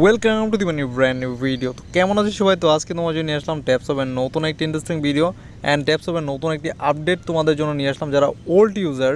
Welcome to the money brand new video. তো কেমন আছে সবাই? তো আজকে তোমার জন্য নিয়ে আসলাম ট্যাপসপের নতুন একটি ইন্টারেস্টিং ভিডিও অ্যান্ড ট্যাপসপের নতুন একটি আপডেট তোমাদের জন্য নিয়ে আসলাম। যারা ওল্ড ইউজার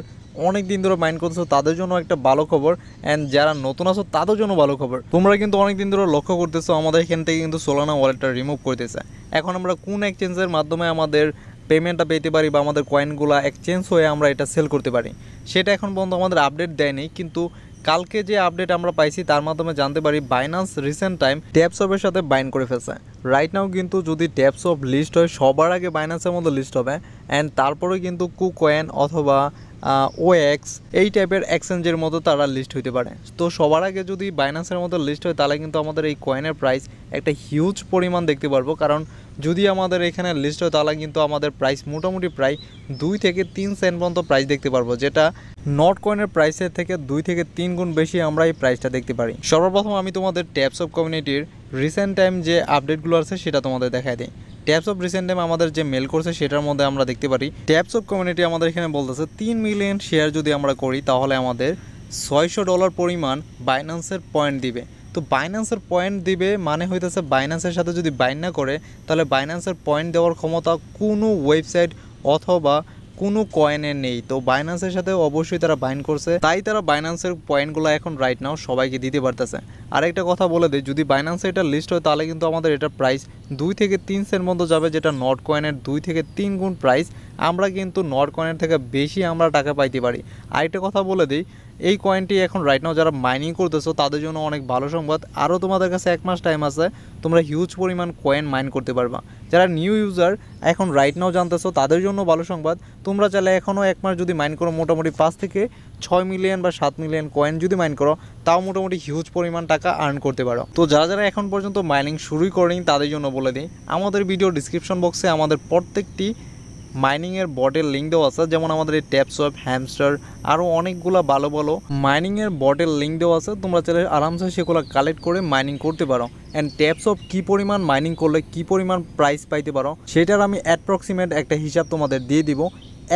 অনেক দিন ধরে মাইন্ড করতেছো তাদের জন্য একটা ভালো খবর, অ্যান্ড যারা নতুন আছো তাদের জন্য ভালো খবর। তোমরা কিন্তু অনেক দিন ধরে লক্ষ্য করতেছো আমাদের এখান থেকে কিন্তু সোলানা ওয়ালেটটা রিমুভ করতেছে। এখন আমরা কোন এক্সচেঞ্জের মাধ্যমে আমাদের পেমেন্টটা পেতে পারি বা আমাদের কয়েনগুলো এক্সচেঞ্জ হয়ে আমরা এটা সেল করতে পারি সেটা এখন পর্যন্ত আমাদের আপডেট দেয়নি, কিন্তু কালকে যে আপডেট আমরা পাইছি তার মাধ্যমে জানতে পারি বাইন্যান্স রিসেন্ট টাইম ট্যাপসপের সাথে বাইন্ড করে ফেলছে। রাইট নাও কিন্তু যদি ট্যাপসপ লিস্ট হয় সবার আগে বাইন্যান্সের মধ্যে লিস্ট হবে, অ্যান্ড তারপরে কিন্তু কুকয়েন অথবা ওএক্স এই টাইপের এক্সচেঞ্জের মতো তারা লিস্ট হইতে পারে। তো সবার আগে যদি বাইন্যান্সের মতো লিস্ট হয় তাহলে কিন্তু আমাদের এই কয়েনের প্রাইস একটা হিউজ পরিমাণ দেখতে পারবো, কারণ যদি আমাদের এখানে লিস্ট হয় তাহলে কিন্তু আমাদের প্রাইস মোটামুটি প্রায় 2 থেকে 3 সেন্ট পর্যন্ত প্রাইস দেখতে পারবো, যেটা নট কয়েনের প্রাইসের থেকে 2 থেকে 3 গুণ বেশি আমরা এই প্রাইসটা দেখতে পারি। সর্বপ্রথম আমি তোমাদের ট্যাপসপ কমিউনিটির রিসেন্ট টাইম যে আপডেটগুলো আছে সেটা তোমাদের দেখাই দিই। ট্যাপসপ রিসেন্ট টাইম আমাদের যে মেল করছে সেটার মধ্যে আমরা দেখতে পারি ট্যাপসপ কমিউনিটি আমাদের এখানে বলতেছে 3 মিলিয়ন শেয়ার যদি আমরা করি তাহলে আমাদের $600 পরিমাণ বাইন্যান্সের পয়েন্ট দিবে। তো বাইন্যান্সের পয়েন্ট দিবে মানে হইতেছে বাইন্যান্সের সাথে যদি বাইন্ড না করে তাহলে বাইন্যান্সের পয়েন্ট দেওয়ার ক্ষমতা কোনো ওয়েবসাইট অথবা কোনো কয়েনের নেই। তো বাইন্যান্সের সাথে অবশ্যই তারা বাইন্ড করছে, তাই তারা বাইন্যান্সের পয়েন্টগুলো এখন রাইট নাও সবাইকে দিতে পারতেছে। আরেকটা কথা বলে দিই, যদি বাইন্যান্সে এটা লিস্ট হয় তাহলে কিন্তু আমাদের এটা প্রাইস 2 থেকে 3 সেন্ট মতো যাবে, যেটা নট কয়েনের 2 থেকে 3 গুণ প্রাইস। আমরা কিন্তু নট কয়েনের থেকে বেশি আমরা টাকা পাইতে পারি। আরেকটা কথা বলে দিই, এই কয়েনটি এখন রাইট নাও যারা মাইনিং করতেছো তাদের জন্য অনেক ভালো সংবাদ। আরও তোমাদের কাছে 1 মাস টাইম আছে, তোমরা হিউজ পরিমাণ কয়েন মাইন করতে পারবা। যারা নিউ ইউজার এখন রাইট নাও জানতেছো তাদের জন্য ভালো সংবাদ, তোমরা চাইলে এখনও 1 মাস যদি মাইন করো মোটামুটি 5 থেকে 6 মিলিয়ন বা 7 মিলিয়ন কয়েন যদি মাইন করো তাও মোটামুটি হিউজ পরিমাণ টাকা আর্ন করতে পারো। তো যারা যারা এখন পর্যন্ত মাইনিং শুরুই করেনি তাদের জন্য বলে দিই, আমাদের ভিডিও ডিসক্রিপশন বক্সে আমাদের প্রত্যেকটি মাইনিংয়ের বটের লিঙ্ক দেওয়া আছে, যেমন আমাদের এই ট্যাপসপ, হ্যামস্টার আরও অনেকগুলো ভালো ভালো মাইনিংয়ের বটের লিঙ্ক দেওয়া আছে। তোমরা চাইলে আরামসে সেগুলো কালেক্ট করে মাইনিং করতে পারো। অ্যান্ড ট্যাপসপ কী পরিমাণ মাইনিং করলে কী পরিমাণ প্রাইস পাইতে পারো সেটার আমি অ্যাপ্রক্সিমেট একটা হিসাব তোমাদের দিয়ে দিব।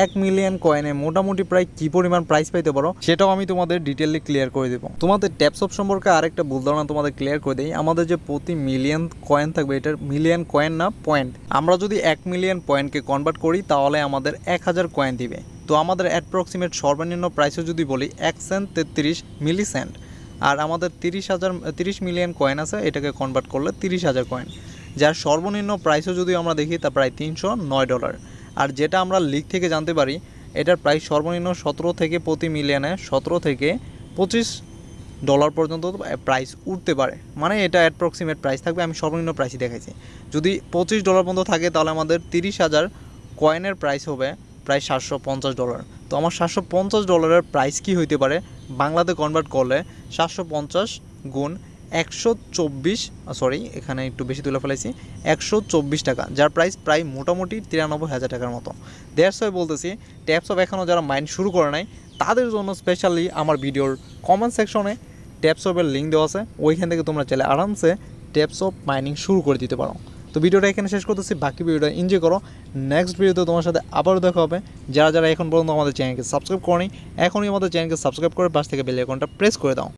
1 মিলিয়ন কয়েনে মোটামুটি প্রায় কী পরিমাণ প্রাইস পাইতে পারো সেটাও আমি তোমাদের ডিটেইলি ক্লিয়ার করে দেবো। তোমাদের ট্যাপসপ সম্পর্কে আরেকটা ভুল ধারণা তোমাদের ক্লিয়ার করে দিই, আমাদের যে প্রতি মিলিয়ন কয়েন থাকবে এটার মিলিয়ন কয়েন না পয়েন্ট। আমরা যদি 1 মিলিয়ন পয়েন্টকে কনভার্ট করি তাহলে আমাদের 1000 কয়েন দিবে। তো আমাদের অ্যাপ্রক্সিমেট সর্বনিম্ন প্রাইসও যদি বলি 1 সেন্ট 33 মিলি সেন্ট, আর আমাদের 30 মিলিয়ন কয়েন আছে, এটাকে কনভার্ট করলে 30,000 কয়েন, যার সর্বনিম্ন প্রাইসও যদি আমরা দেখি তা প্রায় $309। আর যেটা আমরা লিগ থেকে জানতে পারি এটার প্রাইস সর্বনিম্ন 17 থেকে প্রতি মিলিয়নে 17 থেকে $25 পর্যন্ত প্রাইস উঠতে পারে, মানে এটা অ্যাপ্রক্সিমেট প্রাইস থাকবে। আমি সর্বনিম্ন প্রাইসই দেখাইছি। যদি $25 পর্যন্ত থাকে তাহলে আমাদের 30,000 কয়েনের প্রাইস হবে প্রায় $750। তো আমার $750 প্রাইস কি হইতে পারে বাংলাতে কনভার্ট করলে 750 গুণ 124, এখানে একটু বেশি তুলে ফেলেছি, 124 টাকা, যার প্রাইস প্রায় মোটামুটি 93,000 টাকার মতো। দ্যাটস ওয়াই বলতেছি ট্যাপসপ এখনও যারা মাইন্ড শুরু করে নাই তাদের জন্য স্পেশালি আমার ভিডিওর কমেন্ট সেকশনে ট্যাপসপের লিঙ্ক দেওয়া আছে, ওইখান থেকে তোমরা চাইলে আরামসে ট্যাপসপ মাইনিং শুরু করে দিতে পারো। তো ভিডিওটা এখানে শেষ করতেছি, বাকি ভিডিওটা এনজয় করো। নেক্সট ভিডিওতে তোমার সাথে আবারও দেখা হবে। যারা যারা এখন পর্যন্ত আমাদের চ্যানেলকে সাবস্ক্রাইব করনি এখনই আমাদের চ্যানেলকে সাবস্ক্রাইব করে পাশ থেকে বেল আইকনটা প্রেস করে দাও।